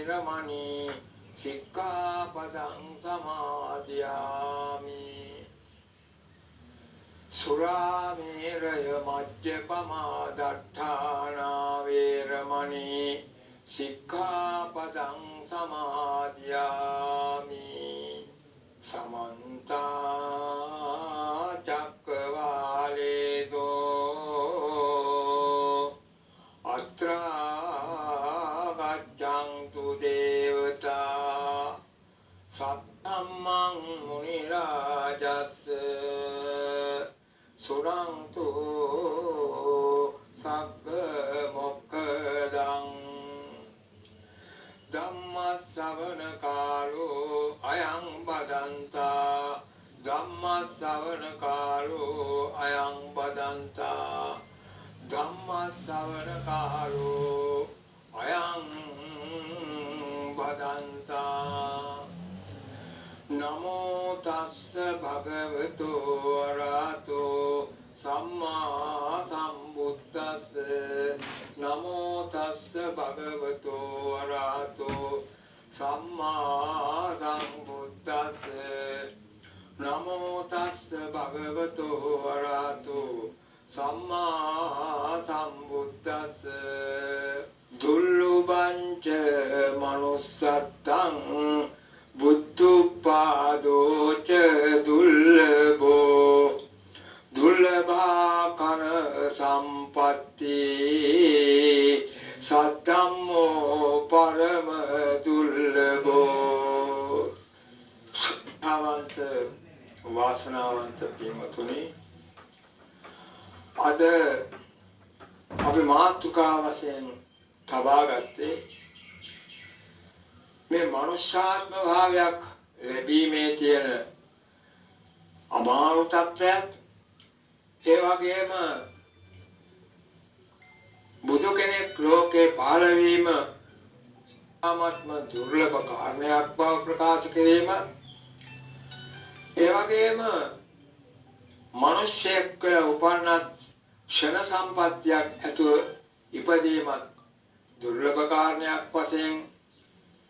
වේරමණී සික්ඛාපදං සමාදියාමි සුරාමේරය මජ්ජපමා දට්ඨානා වේරමණී සික්ඛාපදං සමාදියාමි සමන්ත චක්කවාලේසෝ අත්‍රා ගච්ඡන්තු දේවතා සත්තම්මං මුනි රාජස්ස සුරන්තු සග්ග මොක්ඛදං ධම්ම ශ්‍රවණ කාලෝ අයං බදන්තා ධම්ම ශ්‍රවණ කාලෝ අයං බදන්තා ධම්ම ශ්‍රවණ කාලෝ අයං බදන්තා නමෝ තස්ස භගවතු වරහතෝ සම්මා සම්බුද්දස්ස නමෝ තස්ස භගවතු වරහතෝ සම්මා සම්බුද්දස්ස නමෝ තස්ස භගවතු වරහතෝ සම්මා සම්බුද්දස්ස දුල්ලභංච මනුස්සත්තං බුද්ධෝපාදෝච දුල්ලභෝ දුල්ලභා කන සම්පත්ති සද්ධම්මෝ පරම දුල්ලභෝ වාසනාවන්ත පින්වතුනි අද අපි මාතෘකා වශයෙන් තබා ගත්තේ මේ මනුෂ්‍යාත්ම භාවයක් ලැබීමේ තියෙන අමාරු තත්ත්වයක් ඒ වගේම බුදු කෙනෙක් ලෝකේ පහළ වීම ආත්ම දුර්ලභ කාරණයක් බව ප්‍රකාශ කිරීම ඒ වගේම මිනිසෙක් කියලා උපන්නත් ක්ෂණ සම්පත්තියක් ඇතුව ඉපදීමත් දුර්ලභ කාරණයක් වශයෙන්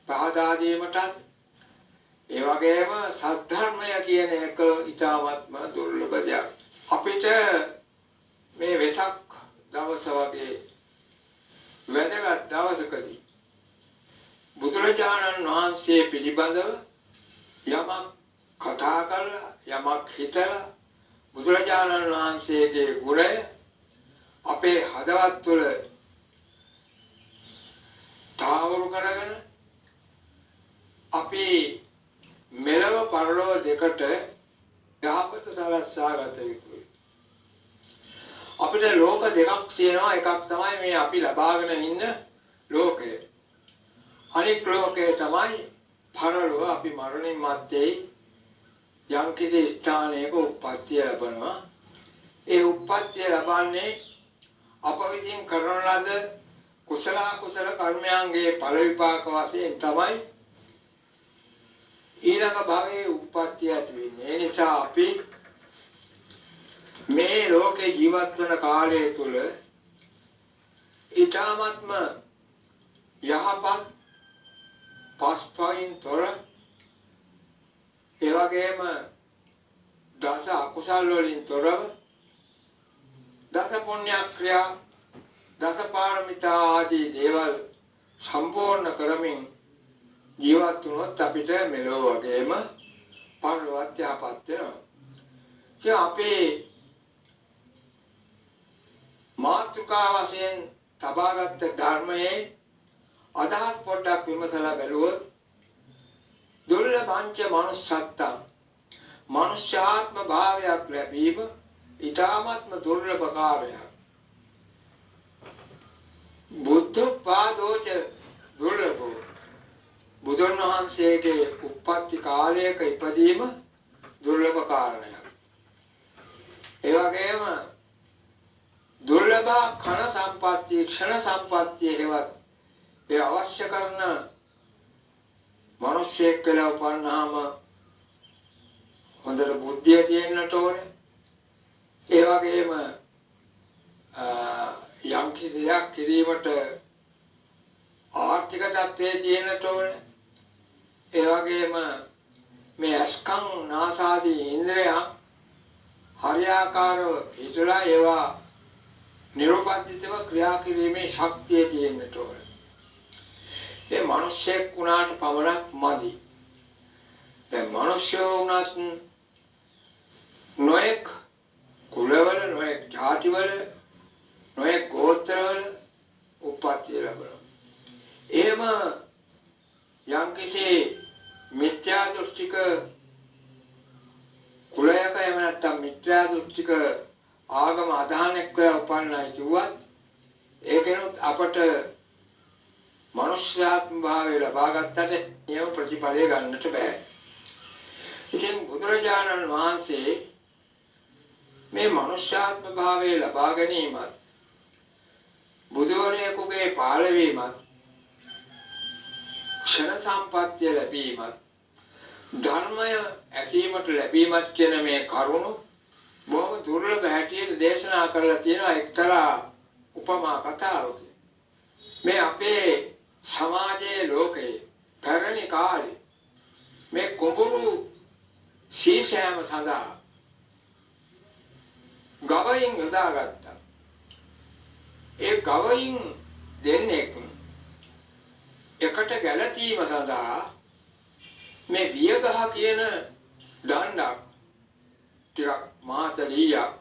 පහදා දීමටත් ඒ වගේම සද්ධර්මය කියන එක ඊටාත්ම දුර්ලභ දෙයක්. අපිට මේ වෙසක් දවස වගේ වැදගත් දවසකදී බුදුරජාණන් වහන්සේ පිළිබඳව යමක් කතා කරලා යමක් හිතලා බුදුරජාණන් වහන්සේගේ ගුණය අපේ හදවත් තුළ තාවුරු කරගෙන අපි මෙලව පරලොව දෙකට යහපත සලස්වා ගත යුතුයි. අපිට ලෝක දෙකක් තියෙනවා. එකක් තමයි මේ අපි ලබාගෙන ඉන්න ලෝකය. අනෙක් ලෝකය තමයි පරලොව. අපි මරණින් මත්තේ යම්කිසි ස්ථානයක උප්පත්තිය ලැබෙනවා. ඒ උප්පත්තිය ලබන්නේ අප විසින් කරන ලද කුසල කුසල කර්මයන්ගේ ඵල විපාක වශයෙන් තමයි ඊළඟ භවයේ උප්පත්තිය ඇති වෙන්නේ. ඒ නිසා අපි මේ ලෝකේ ජීවත් වන කාලය තුල ඊ타ත්ම යහපත් පස්පයින් තොර ඒ වගේම දස අකුසල් වලින් තොරව දස පුණ්‍ය ක්‍රියා දස පාරමිතා ආදී දේවල් සම්පූර්ණ කරමින් ජීවත් වුණොත් අපිට මෙලොව වගේම පරලොවත් යහපත් වෙනවා. ඒ අපේ මාතෘකා වශයෙන් තබාගත් ධර්මයේ අදහස් පොඩ්ඩක් විමසලා බැලුවොත් දුර්ලභංච මනුස්සත්තං මනුෂ්‍යාත්ම භාවයක් ලැබීම ඊ타ත්ම දුර්ලභ කාර්යයක්. බුද්ධෝපාදෝච දුර්ලභෝ බුදුන් වහන්සේගේ උප්පත්ති කාලයක ඉපදීම දුර්ලභ කාරණයක්. ඒ වගේම දුර්ලභ කන සම්පත්තිය ක්ෂණ සම්පත්තිය හේවත් ඒ අවශ්‍ය කරන මිනිස්සෙක් කියලා උපන්නාම හොඳට බුද්ධිය තියෙන්නට ඕනේ. ඒ වගේම යම් කිසි දෙයක් කිරීමට ආර්ථික තත්ත්වයේ තියෙන්නට ඕනේ. ඒ වගේම මේ අස්කම් නාසාදී ඉන්ද්‍රයන් හරියාකාරව හිතලා ඒවා නිරෝපද්දිතව ක්‍රියා කිරීමේ ශක්තිය තියෙන්නට ඕනේ. ඒ මිනිස්සෙක් වුණාට පමණක් මදි. දැන් මිනිස්සු වුණත් නොඑක් කුලවල නොඑක් ජාතිවල නොඑක් ගෝත්‍රවල උප්පත්තිය ලැබෙනවා. එහෙම යම්කිසි මිත්‍යා දෘෂ්ටික කුලයක එහෙම නැත්නම් මිත්‍යා දෘෂ්ටික ආගම අදහනක් වෙලා උපන්නයි කිව්වත් ඒකෙනුත් අපට මනුෂ්‍යාත්ම භාවය ලබා ගන්නට නියම ප්‍රතිඵලය ගන්නට බෑ. ඉතින් බුදුරජාණන් වහන්සේ මේ මනුෂ්‍යාත්ම භාවය ලබා ගැනීමත් බුදුවරයෙකුගේ පාලවීමත් ක්ෂණ සම්පත්තිය ලැබීමත් ධර්මය ඇසීමට ලැබීමත් කියන මේ කරුණු බොහොම දුර්ලභ හැටියට දේශනා කරලා තියෙනවා එක්තරා උපමා කතාවකින්. මේ අපේ සමාජයේ ලෝකයේ පැරණි කාලේ මේ කුඹුරු සීසෑම සඳහා ගවයින් යොදාගත්තා. ඒ ගවයින් දෙන්නෙක් එකට ගැලතීම සඳහා මේ වියගහ කියන දණ්ඩක් ටිකක් මාතලියක්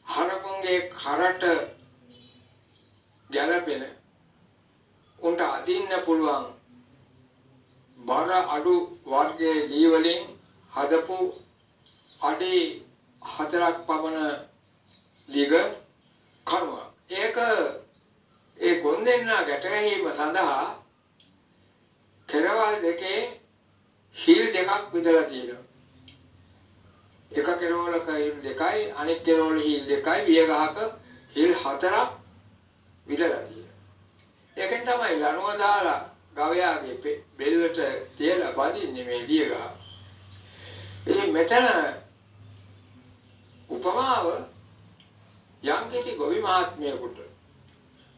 හරකුන්ගේ කරට ගැලපෙන උන්ට අදින්න පුළුවන් බර අඩු වර්ගයේ දී වලින් හදපු අඩි 4ක් පමණ දිග කණුවක්. ඒක ඒ ගොන්දෙන්නා ගැට ගැනීම සඳහා කෙරවල් දෙකේ හිල් දෙකක් විදලා තියෙනවා. එක කෙරවලක හිල් දෙකයි අනෙක් කෙරවල හිල් දෙකයි වියගහක හිල් 4ක් විදලා තියෙනවා. ඒකෙන් තමයි ලණුව දාලා ගවයාගේ බෙල්ලට තියලා බඳින්නේ මේ වියගහ. ඉතින් මෙතන උපමාව යම්කිසි ගොවි මහත්මයෙකුට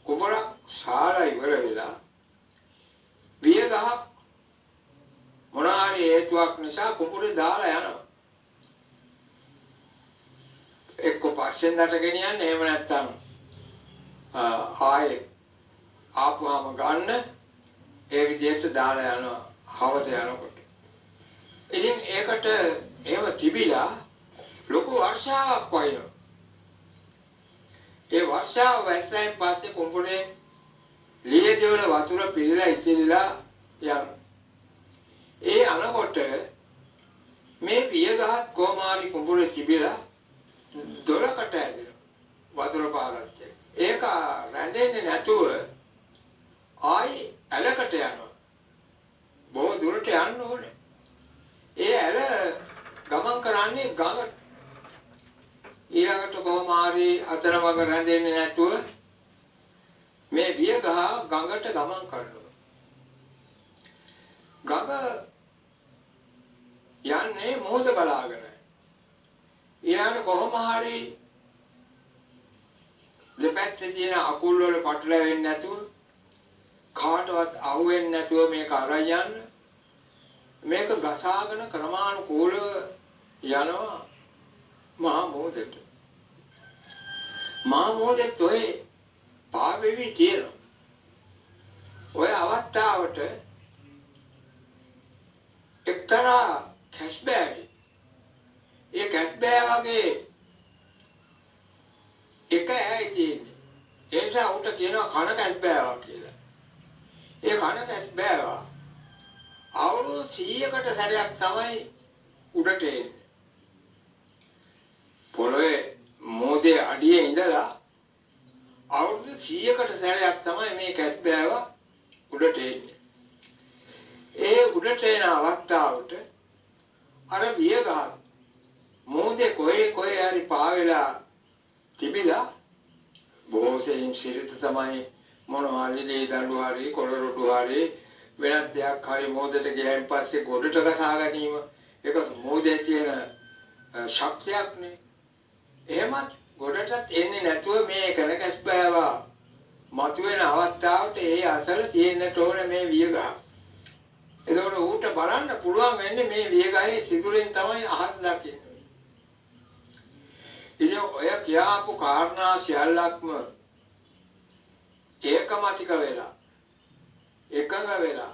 කුඹරක් ශාලා ඉවර වෙලා වියගහ මොනාරි හේතුවක් නිසා කුඹුරේ දාලා යනවා. එක්ක පස්සෙන් දට ගෙනියන්නේ එහෙම නැත්නම් ආයේ ආපුවාම ගන්න ඒ විදිහට දාලා යනවා හවස යනකොට. ඉතින් ඒකට එහෙම තිබිලා ලොකු වර්ෂාවක් වයින්නවා. ඒ වර්ෂාව වැස්සෙන් පස්සේ කුඹුරේ ලියේදී වල වතුර පිරලා ඉතිරිලා යනවා. ඒ අනකොට මේ පියගහත් කොමාරි කුඹුරේ තිබිලා දොරකට ඇදෙනවා වතුර පාරත් එක්ක. ඒක රැඳෙන්නේ නැතුව ආයි ඇලකට යනවා. බොහෝ දුරට යන්න ඕනේ. ඒ ඇල ගමන් කරන්නේ ගඟට. ඊළඟට කොමාරි අතරමඟ රැඳෙන්නේ නැතුව මේ වියගහ ගඟට ගමන් කරනවා. ගඟ යන්නේ මොහොත බලාගෙන. ඊළඟට කොහොම හරි දෙපැත්තේ තියෙන අකුල් වල පටලැවෙන්නේ නැතුව කාටවත් අහුවෙන්නේ නැතුව මේක අරන් යන්න. මේක ගසාගෙන ක්‍රමානුකූලව යනවා මහා මොහොතට. මහා මොහොතේ ඔය පාවෙවි තියෙනවා. ඔය අවස්ථාවට එක්තරා කැස්බෑවි. ඒ කැස්බෑ වගේ එක ඇයි තියෙන්නේ. ඒ නිසා උට කියනවා කන කැස්බෑවා කියලා. ඒ කන කැස්බෑවා අවුරුදු 100කට සැරයක් තමයි උඩට එන්නේ. පොළොවේ මෝදේ අඩියේ ඉඳලා අවුරුදු 100කට සැරයක් තමයි මේ කැස්බෑවා උඩට එන්නේ. ඒ උඩට එන අවස්ථාවට අර වියගහ මෝදේ කොහේ හරි පාවෙලා තිබිලා බොහෝ සෙයින් සිරිත තමයි මොනවා හරි දේ දඬු හරි කොළරොඩු හරි වෙනත් දෙයක් හරි මෝදට ගියන් පස්සේ ගොඩට ගසා ගැනීම ඒක මෝදේ තියෙන ශක්තියක් නේ. එහෙමත් ගොඩටත් එන්නේ නැතුව මේ කනකස් බෑවා මතුවෙන අවස්ථාවට ඒ අසල තියෙන්නට ඕන මේ වියගහ. එතකොට ඌට බලන්න පුළුවන් වෙන්නේ මේ වියගහේ සිදුරෙන් තමයි අහස් දකින්නේ. ඉතින් ඔය කියාපු කාරණා සියල්ලක්ම ඒකමතික වෙලා එකඟ වෙලා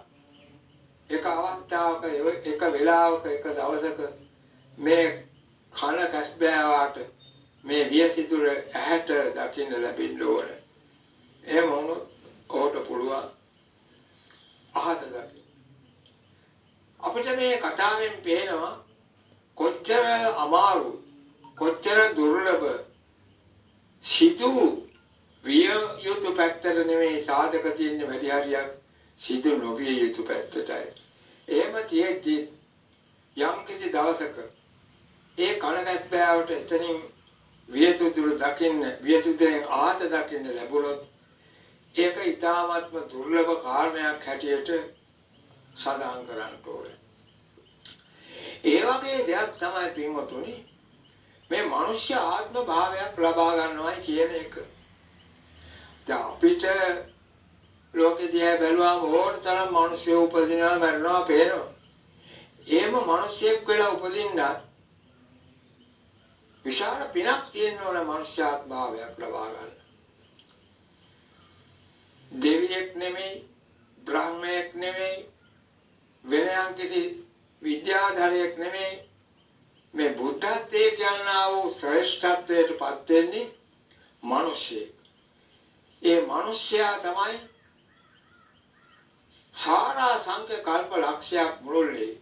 එක අවස්ථාවක එක වෙලාවක එක දවසක මේ කන කැස්බෑවාට මේ වියසිතුර ඇහැට දකින්න ලැබෙන්න ඕන. එහෙම වුණොත් ඔහුට පුළුවන් අහස දකින්න. අපිට මේ කතාවෙන් පේනවා කොච්චර අමාරු කොච්චර දුර්ලභ සිදු විය යුතු පැත්තට නෙමෙයි සාධක තියෙන වැඩි හරියක් සිදු නොවිය යුතු පැත්තටයි. එහෙම තියෙද්දි යම් කිසි දවසක ඒ කනගැස්බෑවට එතනින් වියසුදුරු දකින්න වියසුදුරෙන් ආස දකින්න ලැබුණොත් ඒක ඊටාත්ම දුර්ලභ කාරණයක් හැටියට සඳහන් කරන්න ඕනේ. ඒ වගේ දෙයක් තමයි පින්වතුනි මේ මනුෂ්‍ය ආත්ම භාවයක් ලබා ගන්නවායි කියන එක. දැන් අපිට ලෝකෙ දිහා බැලුවාම ඕන තරම් මිනිස්සු උපදිනවා මරනවා පේනවා. එහෙම මිනිස්සෙක් වෙලා උපදින්නත් විශාල පිනක් තියෙන ඕන මනුෂ්‍යාත්ම භාවයක් ලබා ගන්න. දෙවියෙක් නෙමෙයි, බ්‍රහ්මයෙක් නෙමෙයි, වෙන යම්කිසි විද්‍යාධරයෙක් නෙමෙයි. මේ බුද්ධත්වයේ කියනා වූ ශ්‍රේෂ්ඨත්වයට පත් වෙන්නේ මිනිසෙක්. ඒ මිනිසයා තමයි සාරා සංඛ්‍ය කල්ප ලක්ෂයක් මුළුල්ලේ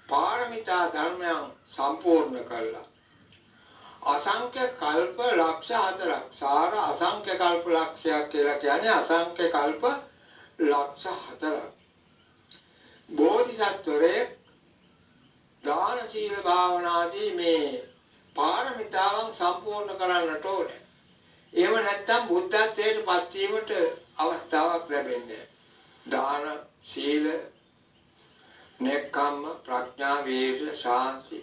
පාරමිතා ධර්මයන් සම්පූර්ණ කළා. අසංඛ්‍ය කල්ප ලක්ෂ 4ක් සාර අසංඛ්‍ය කල්ප ලක්ෂයක් කියලා කියන්නේ අසංඛ්‍ය කල්ප ලක්ෂ 4ක්. බෝධිසත්වරේ දාන සීල භාවනාදී මේ පාරමිතාවන් සම්පූර්ණ කරන්නට ඕනේ. එහෙම නැත්නම් බුද්ධත්වයට පත් වීමට අවස්ථාවක් ලැබෙන්නේ. දාන සීල නෙක්ඛම්ම ප්‍රඥා වීර්ය ශාන්ති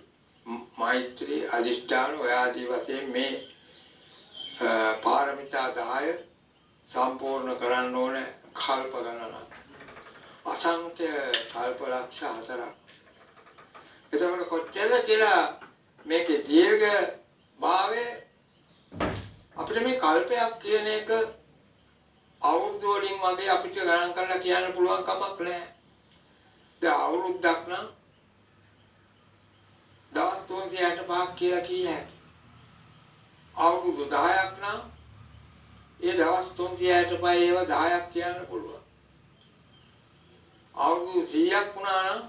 මෛත්‍රී අධිෂ්ඨාන ඔය ආදී වශයෙන් මේ පාරමිතා 10 සම්පූර්ණ කරන්න ඕනේ කල්ප ගණනක්. අසංඛ්‍ය කල්ප ලක්ෂ 4ක්. එතකොට කොච්චර කියලා මේකේ දීර්ඝ භාවය අපිට මේ කල්පයක් කියන එක අවුරුදු වලින් වගේ අපිට ගණන් කරලා කියන්න පුළුවන් කමක් නැහැ. දැන් අවුරුද්දක් නම් දවස් 365ක් කියලා කියේ. අවුරුදු 10ක් නම් ඒ දවස් 365 ඒව 10ක් කියන්න පුළුවන්. අවුරුදු 100ක් වුණා නම්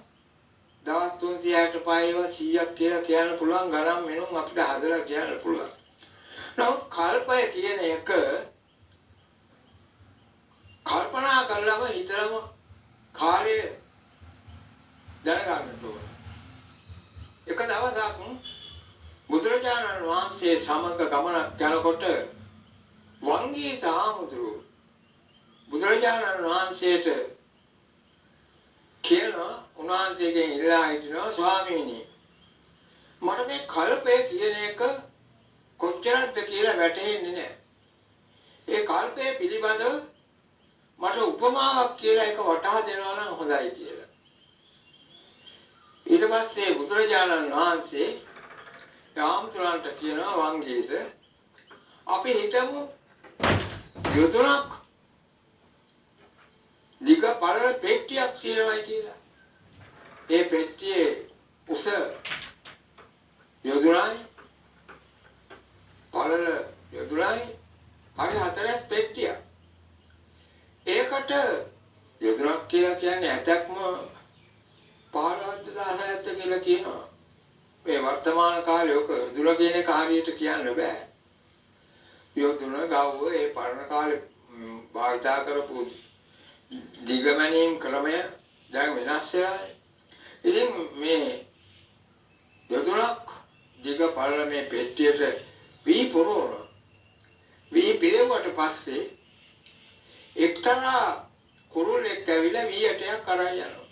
දවස් 365 ඒව 100ක් කියලා කියන්න පුළුවන්. ගණන් මෙනුම් අපිට හදලා කියන්න පුළුවන්. නමුත් කල්පය කියන එක කල්පනා කළාම හිතරම කාලය දැනගන්න ඕන. එක දවසක් බුදුරජාණන් වහන්සේ සමග ගමනක් යනකොට වංගී සාමුදුරු බුදුරජාණන් වහන්සේට කියනවා උන්වහන්සේගෙන් ඉල්ලා හිටිනවා ස්වාමීනි මට මේ කල්පය කියන එක කොච්චරද කියලා වැටහෙන්නේ නැහැ. ඒ කල්පය පිළිබඳව මට උපමාවක් කියලා එක වටහා දෙනවා නම් හොඳයි කියලා. ඊට පස්සේ බුදුරජාණන් වහන්සේ යාමතුරන්ට කියනවා වංගීස අපි හිතමු යොදුනක් දිග පළල පෙට්ටියක් තියෙනවා කියලා. ඒ පෙට්ටියේ උස යොදුනයි පළල යොදුනයි හරි 4 පෙට්ටියක්. ඒකට යොදුනක් කියලා කියන්නේ ඇතක්ම 15,000ක් කියලා කියනවා. මේ වර්තමාන කාලේ ඔක යොදුන කියන එක හරියට කියන්න බෑ. යොදුන ගව්ව ඒ පරණ කාලේ භාවිතා කරපු දිගමැනීම් ක්‍රමය දැන් වෙනස් වෙලා. ඉතින් මේ යොදුනක් දිග පළල මේ පෙට්ටියට වී පුරවන. වී පිරෙව්වට පස්සේ එක්තරා කුරුල්ලෙක් ඇවිල්ලා වී ඇටයක් අරන් යනවා.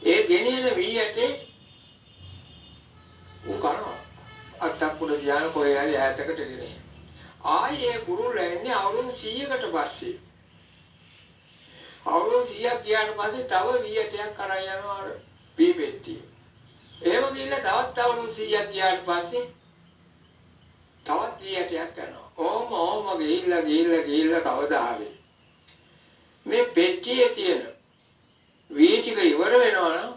ඒ ගෙනියන වී ඇටේ ඌ කනවා. අත්තක් උඩ තියාන කොහේ හරි ඈතකට ගෙනියන. ආයේ කුරුල්ලා එන්නේ අවුරුදු 100කට පස්සේ. අවුරුදු 100ක් ගියාට පස්සේ තව වියටයක් අරන් යනවා අර වී පෙට්ටිය. එහෙම ගිහිල්ලා තවත් අවුරුදු 100ක් ගියාට පස්සේ තවත් වියටයක් යනවා. ඕම ගිහිල්ලා කවදා හරි මේ පෙට්ටියේ තියෙන වී ටික ඉවර වෙනවා නම්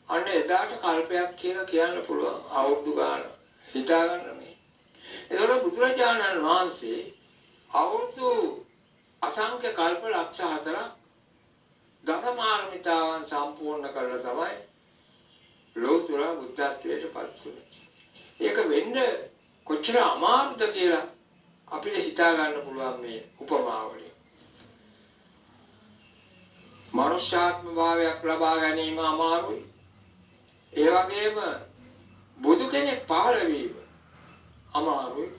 අන්න එදාට කල්පයක් කියලා කියන්න පුළුවන්. අවුරුදු ගාන හිතා ගන්න මේ. ඒතකොට බුදුරජාණන් වහන්සේ අවුරුදු අසංඛ්‍ය කල්ප ලක්ෂ 4ක් දසමාර්මිතාවන් සම්පූර්ණ කරලා තමයි ලෝතුර බුද්ධත්වයට පත් වුනේ. ඒක වෙන්න කොච්චර අමාරුද කියලා අපිට හිතා ගන්න පුළුවන් මේ උපමාවලින්. මනුෂ්‍යාත්ම භාවයක් ලබා ගැනීම අමාරුයි. ඒ වගේම බුදු කෙනෙක් පහළ වීම අමාරුයි.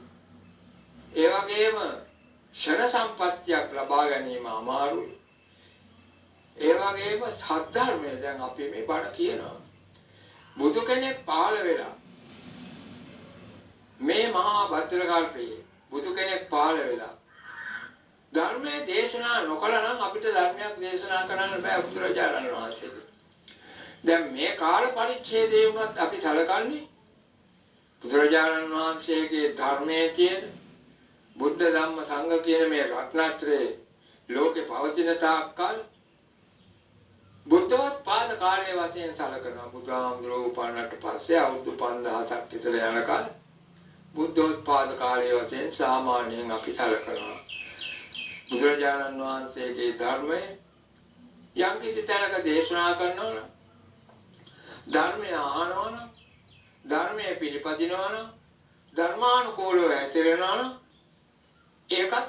ඒ වගේම ක්ෂණ සම්පත්තියක් ලබා ගැනීම අමාරුයි. ඒ වගේම සද්ධර්මය දැන් අපි මේ බණ කියනවා. බුදු කෙනෙක් පහළ වෙලා මේ මහා භද්‍ර කල්පයේ බුදු කෙනෙක් පහළ වෙලා ධර්මයේ දේශනා නොකළා නම් අපිට ධර්මයක් දේශනා කරන්න බෑ බුදුරජාණන් වහන්සේට. දැන් මේ කාල පරිච්ඡේදයේ වුණත් අපි සැලකන්නේ බුදුරජාණන් වහන්සේගේ ධර්මයේ තියෙන බුද්ධ ධම්ම සංඝ කියන මේ රත්නත්‍රයේ ලෝකේ පවතින තාක්කල් බුද්ධෝත්පාද කාලයේ වශයෙන් සැලකනවා. බුදුහාමුදුරුවෝ උපන්නට පස්සේ අවුරුදු 5000ක් විතර යනකල් බුද්ධෝත්පාද කාලයේ වශයෙන් සාමාන්‍යයෙන් අපි සැලකනවා. බුදුරජාණන් වහන්සේගේ ධර්මය යම් කිසි තැනක දේශනා කරනවා නම් ධර්මය අහනවා නම් ධර්මයේ පිළිපදිනවා නම් ධර්මානුකූලව හැසිරෙනවා නම් ඒකත්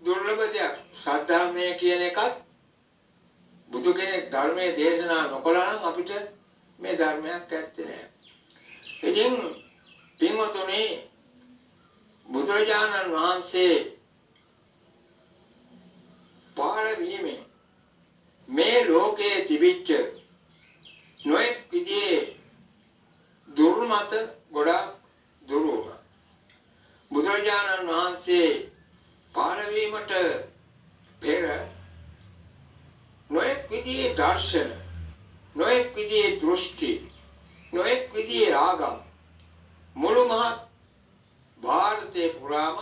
දුර්ලභ දෙයක්. සද්ධර්මය කියන එකත් බුදු කෙනෙක් ධර්මයේ දේශනා නොකළා නම් අපිට මේ ධර්මයක් ඇත්තේ නැහැ. ඉතින් පින්වතුනි බුදුරජාණන් වහන්සේ පහළ වීමෙන් මේ ලෝකයේ තිබිච්ච නොයෙක් විදිහේ දුර්මත ගොඩාක් දුරු වුණා. බුදුරජාණන් වහන්සේ පහළ වීමට පෙර නොයෙක් විදිහේ දර්ශන, නොයෙක් විදිහේ දෘෂ්ටි, නොයෙක් විදිහේ ආගම් මුළු මහත් ಭಾರತේ පුරාම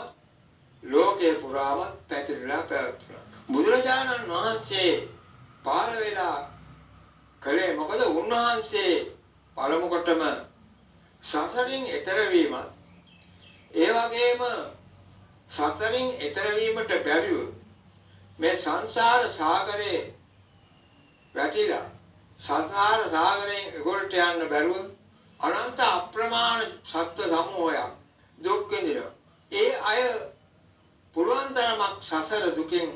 ලෝකේ පුරාම පැතිරලා පැවතුණා. බුදුරජාණන් වහන්සේ පහළ වෙලා කලේ මොකද උන්වහන්සේ පළමු කොටම සසරින් එතර වීමත් ඒ වගේම සසරින් එතර වීමට බැරිව මේ සංසාර සාගරේ වැටිලා සංසාර සාගරයෙන් එගොල්ට යන්න බැරුව අනන්ත අප්‍රමාණ සත්ත්ව සමූහයක් දුක් විඳිනවා. ඒ අය පුරුවන් තරමක් සසර දුකින්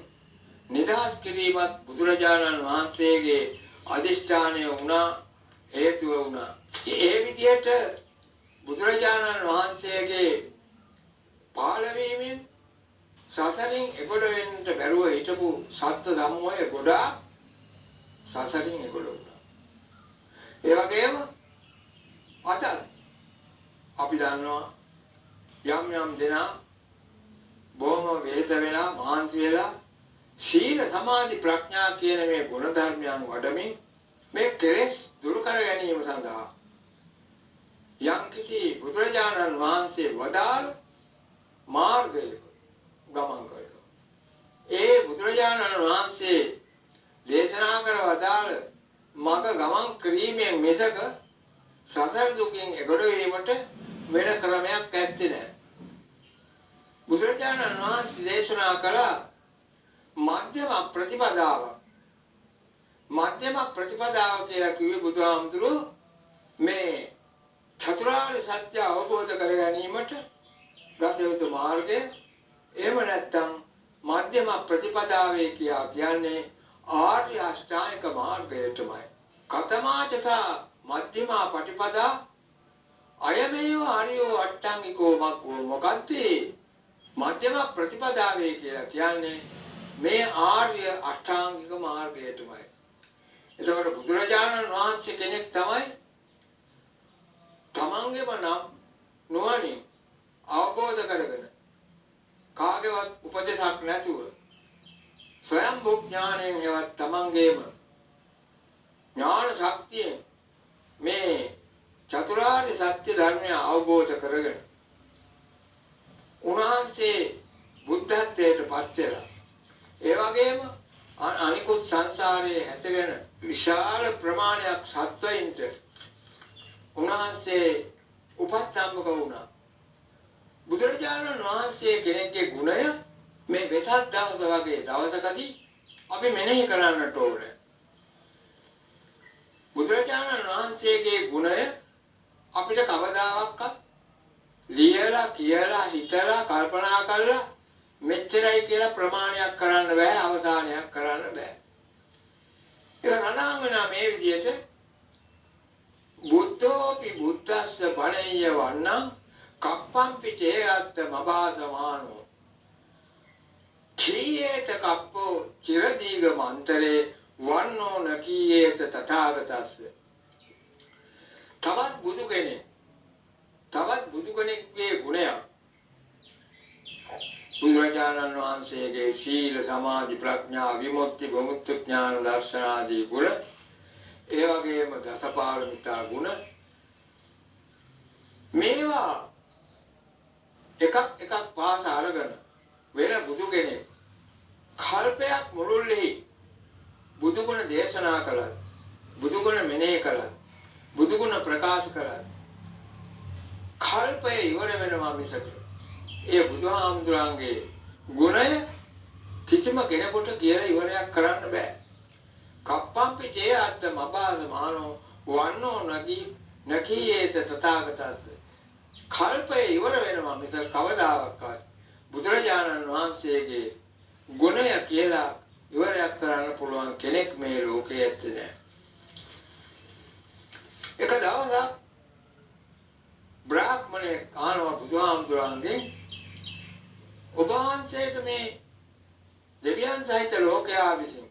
නිදහස් කිරීමත් බුදුරජාණන් වහන්සේගේ අධිෂ්ඨානය වුණා, හේතුව වුණා. ඒ විදිහට බුදුරජාණන් වහන්සේගේ පහළ වීමෙන් සසරින් එගොඩ වෙන්නට බැරුව හිටපු සත්ත්ව සමූහය ගොඩාක් සසරින් එගොඩ වුණා. ඒ වගේම අද අපි දන්නවා යම් යම් දෙනා බොහොම වේස වෙලා මහන්සි වෙලා සීල සමාධි ප්‍රඥා කියන මේ ගුණ ධර්මයන් වඩමින් මේ කෙලෙස් දුරු කර ගැනීම සඳහා යම් කිසි බුදුරජාණන් වහන්සේ වදාළ මාර්ගයක ගමන් කරනවා. ඒ බුදුරජාණන් වහන්සේ දේශනා කර වදාළ මඟ ගමන් කිරීමෙන් මිසක සසර දුකින් එගොඩ වීමට වෙන ක්‍රමයක් ඇත්තේ නැහැ. බුදුරජාණන් වහන්සේ දේශනා කළ මධ්‍යම ප්‍රතිපදාව. මධ්‍යම ප්‍රතිපදාව කියලා කිව්වේ බුදුහාමුදුරුවෝ මේ චතුරාර්ය සත්‍ය අවබෝධ කර ගැනීමට ගත යුතු මාර්ගය. එහෙම නැත්නම් මධ්‍යම ප්‍රතිපදාවේ කියන්නේ ආර්ය අෂ්ටාංගික මාර්ගයටමයි. කතමාචසා මධ්‍යමා පටිපදා අයමේව ආර්යෝ අෂ්ටාංගිකෝ මග්ගෝ. මොකක්ද මධ්‍යම ප්‍රතිපදාවේ කියලා කියන්නේ? මේ ආර්ය අෂ්ටාංගික මාර්ගයටමයි. එතකොට බුදුරජාණන් වහන්සේ කෙනෙක් තමයි තමන්ගේම නම් නුවණින් අවබෝධ කරගෙන කාගේවත් උපදේශක් නැතුව ස්වයං ඥාණයෙන් හේවත් තමන්ගේම ඥාන ශක්තියෙන් මේ චතුරාර්ය සත්‍ය ධර්මය අවබෝධ කරගෙන උන්වහන්සේ බුද්ධත්වයට පත් වෙලා ඒ වගේම අනිකුත් සංසාරයේ හැසිරෙන විශාල ප්‍රමාණයක් සත්වයින්ට උන්වහන්සේ උපස්තම්භක වුණා. බුදුරජාණන් වහන්සේ කෙනෙක්ගේ ගුණය මේ වෙසක් දවස වගේ දවසකදී අපි මෙනෙහි කරන්නට ඕනේ. බුදුරජාණන් වහන්සේගේ ගුණය අපිට කවදාවත් ලියලා කියලා හිතලා කල්පනා කරලා මෙච්චරයි කියලා ප්‍රමාණයක් කරන්න බෑ, අවධානයක් කරන්න බෑ. ඒක නනාංගන මේ විදිහට බුද්ධෝපි බුද්දස්ස බණෙය්‍ය වන්නං කප්පම්පි චේයත්ත මබාසමානෝ චීයේත කප්පෝ චිරදීග මන්තරේ වන්නෝ නකීයේත තථාගතස්ස. තවත් බුදු කෙනෙක්ගේ ගුණයක් බුදුරජාණන් වහන්සේගේ සීල සමාධි ප්‍රඥා විමුක්ති විමුක්ති ඥාන දර්ශන ආදී ගුණ, ඒ වගේම දසපාරමිතා ගුණ, මේවා එකක් පාස අරගෙන වෙන බුදු කෙනෙක් කල්පයක් මුළුල්ලේ බුදු ගුණ දේශනා කළා, බුදු ගුණ මෙනෙහි කළා, බුදු ගුණ ප්‍රකාශ කළා. කල්පය ඉවර වෙනවා මිසක ඒ බුදුහාමුදුරන්ගේ ගුණය කිසිම කෙනෙකුට කියලා ඉවරයක් කරන්න බෑ. කප්පම්පි චේයත්ත මබාසමානෝ වන්නෝ නකීයේත තථාගතස්ස. කල්පය ඉවර වෙනවා මිසක කවදාවත් බුදුරජාණන් වහන්සේගේ ගුණය කියලා ඉවරයක් කරන්න පුළුවන් කෙනෙක් මේ ලෝකයේ ඇත්තේ නෑ. එක දවසක් බ්‍රාහ්මණයෙක් ආනවා බුදුහාමුදුරන්ගෙන්, ඔබ වහන්සේට මේ දෙවියන් සහිත ලෝකයා විසින්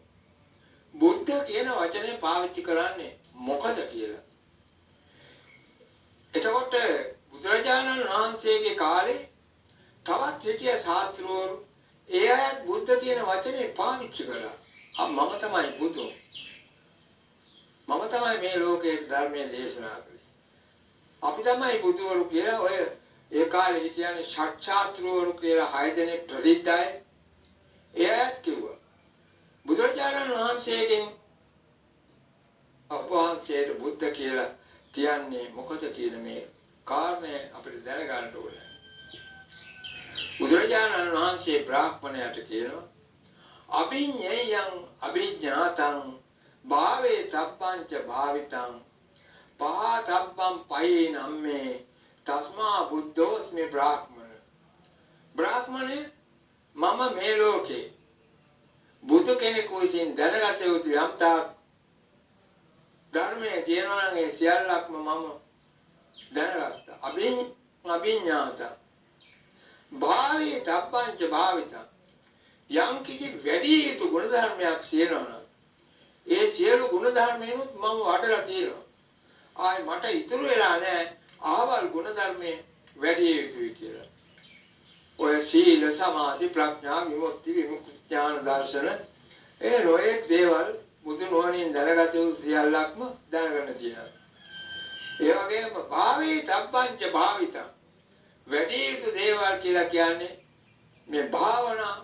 බුද්ධ කියන වචනේ පාවිච්චි කරන්නේ මොකද කියලා. එතකොට බුදුරජාණන් වහන්සේගේ කාලේ තවත් හිටිය ශාස්ත්‍රවරු ඒ අයත් බුද්ධ කියන වචනේ පාවිච්චි කළා. මම තමයි බුදු. මම තමයි මේ ලෝකයේ ධර්මයේ දේශනා කළේ. අපි තමයි බුදුවරු කියලා ඔය ඒ කාලේ හිටියනේ ෂට්චාත්‍රවරු කියලා 6 දෙනෙක් ප්‍රසිද්ධයි. එයාත් කිව්වා බුදුරජාණන් වහන්සේගෙන් අපවහන්සේට බුද්ධ කියලා කියන්නේ මොකද කියන මේ කාරණේ අපිට දැනගන්න ඕනේ. බුදුරජාණන් වහන්සේ බ්‍රාහ්මණයට කියනවා අභිඤ්ඤයං අභිඥාතං භාවේ තබ්බංච භාවිතං පාතබ්බම් පයේ නම්මේ තස්මා බුද්ධෝස්මි බ්‍රාහ්මණ. බ්‍රාහ්මණේ මම මේ ලෝකේ බුදු කෙනෙකු විසින් දැනගත යුතු යම්තා ධර්මයේ තියෙනවා නම් ඒ සියල්ලක්ම මම දැනගත්තා. අභිඥාත භාවේ තබ්බංච භාවිතං. යම් කිසි වැඩි යුතු ගුණ ධර්මයක් තියෙනවා නම් ඒ සියලු ගුණ ධර්මයන්ත් මම වඩලා තියෙනවා. ආයි මට ඉතුරු වෙලා නැහැ ආවල් ගුණ ධර්මයේ වැඩි යුතුයි කියලා. ඔය සීල සමාධි ප්‍රඥා විමුක්ති ඥාන දර්ශන ඒ රොයේ දේවල් බුදු නොවනින් දැනගත යුතු සියල්ලක්ම දැනගන්න තියෙනවා. ඒ වගේම භාවේ තබ්බංච භාවිතං වැඩි යුතු දේවල් කියලා කියන්නේ මේ භාවනා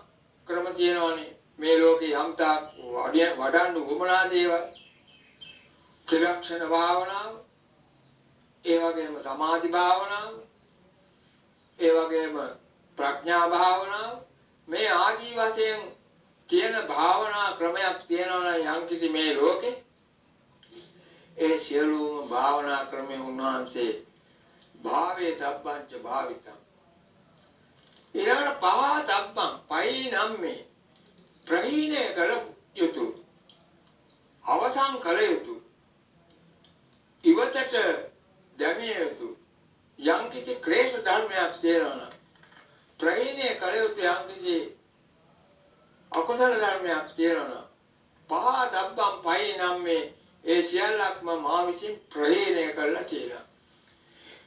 ක්‍රම තියෙනවානේ. මේ ලෝකේ යම්තා වඩන්න උවමනා දේවල්, ත්‍රිලක්ෂණ භාවනාව, ඒ වගේම සමාධි භාවනාව, ඒ වගේම ප්‍රඥා භාවනාව, මේ ආදී වශයෙන් තියෙන භාවනා ක්‍රමයක් තියෙනවා නම් යම්කිසි මේ ලෝකේ ඒ සියලුම භාවනා ක්‍රමයේ උන්වහන්සේ භාවේ තබ්බංච භාවිතං ඊළඟට පවා තබ්බං පයි නම්මේ ප්‍රහීණය කළ යුතු, අවසන් කළ යුතු, ඉවතට දැමිය යුතු යම්කිසි ක්ලේශ ධර්මයක් තියෙනවා නම් ප්‍රහීණය කළ යුතු යම්කිසි අකුසල ධර්මයක් තියෙනවා නම් පවා තබ්බං පයි නම්මේ ඒ සියල්ලක්ම මා විසින් ප්‍රහීණය කළා කියලා.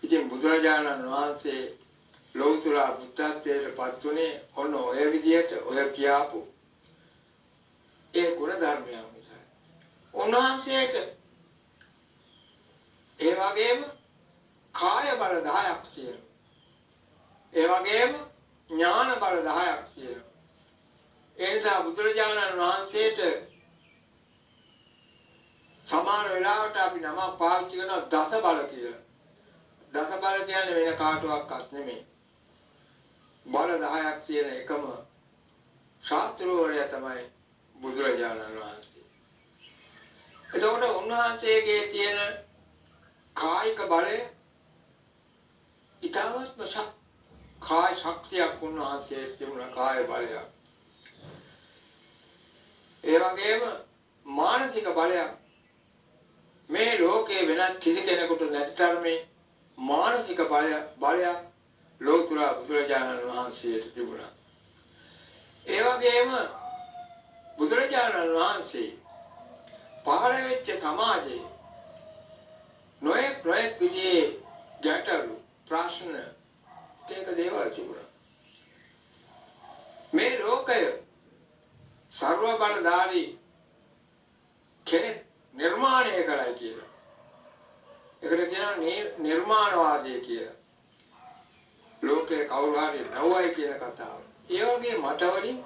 ඉතින් බුදුරජාණන් වහන්සේ ලෞතර බුද්ධත්වයට පත් වුණේ ඔන්න ඔය විදියට ඔය කියාපු ඒ ගුණ ධර්මයන් නිසා. උන්වහන්සේට ඒ වගේම කාය බල 10ක් තියෙනවා. ඒ වගේම ඥාන බල 10ක් තියෙනවා. ඒ නිසා බුදුරජාණන් වහන්සේට සමාන වෙලාවට අපි නමක් පාවිච්චි කරන දස බල කියලා. දස බල කියන්නේ වෙන කාටවත් නෙමෙයි. බල 10ක් තියෙන එකම ශාස්ත්‍රවරයා තමයි බුදුරජාණන් වහන්සේ. එතකොට උන්වහන්සේගේ තියෙන කායික බලය ඊටවත්ම කාය ශක්තියක් උන්වහන්සේ තිබුණ කාය බලයක්. ඒ වගේම මානසික බලයක් මේ ලෝකේ වෙනත් කිසි කෙනෙකුට නැති තරමේ මානසික බලයක් ලෝතර බුදුරජාණන් වහන්සේට තිබුණා. ඒ වගේම බුදුරජාණන් වහන්සේ පහළ වෙච්ච සමාජයේ නොයෙක් විදිහේ ගැටලු ප්‍රශ්න එක දේවල් තිබුණා. මේ ලෝකය සර්ව බලධාරී කෙනෙක් නිර්මාණය කළයි කියලා. ඒකට කියනවා නිර්මාණවාදී කියලා. ලෝකේ කවුරු හරි නැවුවයි කියන කතාව. ඒ වගේ මතවලින්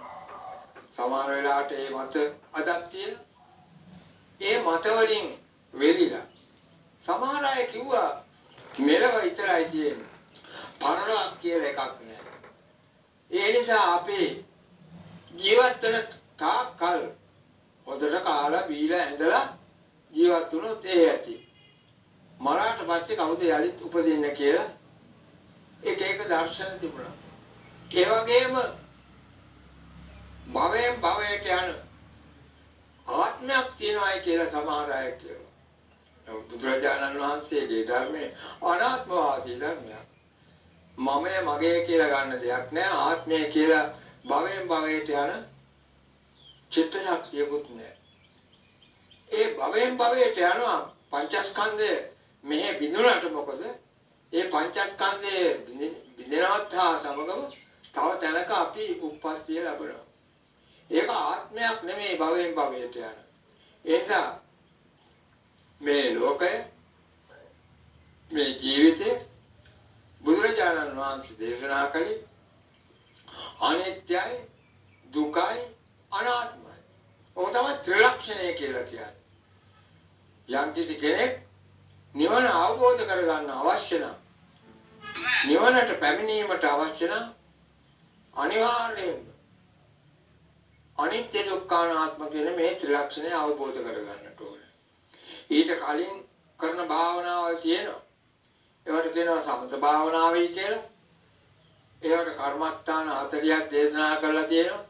සමහර වෙලාවට ඒ මත අදක් තියෙන. ඒ මතවලින් වෙලිලා සමහර අය කිව්වා මෙලව විතරයි තියෙන්නේ. පරලොවක් කියලා එකක් නෑ. ඒ නිසා අපේ ජීවත් වෙන තාක්කල් හොඳට කාලා බීලා ඇඳලා ජීවත් වුණොත් ඒ ඇති. මරාට පස්සේ කවුද යලිත් උපදින්න කියලා එක දර්ශන තිබුණා. ඒ වගේම භවයෙන් භවයට යන ආත්මයක් තියෙනවායි කියලා සමහර අය කියනවා. බුදුරජාණන් වහන්සේගේ ධර්මයේ අනාත්මවාදී ධර්මයක්. මමය මගේ කියලා ගන්න දෙයක් නෑ. ආත්මය කියලා භවයෙන් භවයට යන චිත්ත ශක්තියකුත් නෑ. ඒ භවයෙන් භවයට යනවා පංචස්කන්ධය මෙහෙ බිඳුනට මොකද? ඒ පංචස්කන්ධයේ බිඳිනවත් හා සමගම තව තැනක අපි උප්පත්තිය ලැබෙනවා. ඒක ආත්මයක් නෙමෙයි භවයෙන් භවයට යන. ඒ නිසා මේ ලෝකය මේ ජීවිතේ බුදුරජාණන් වහන්සේ දේශනා කළේ අනිත්‍යයි දුකයි අනාත්මයි. ඔක තමයි ත්‍රිලක්ෂණය කියලා කියන්නේ. යම් කිසි කෙනෙක් නිවන අවබෝධ කරගන්න අවශ්‍ය නම් නිවනට පැමිණීමට අවශ්‍ය නම් අනිවාර්යයෙන්ම අනිත්‍ය දුක්ඛ අනාත්ම කියන මේ ත්‍රිලක්ෂණය අවබෝධ කරගන්නට ඕනේ. ඊට කලින් කරන භාවනාවල් තියෙනවා. ඒවට කියනවා සමත භාවනාවයි කියලා. ඒවට කර්මස්ථාන 40ක් දේශනා කරලා තියෙනවා.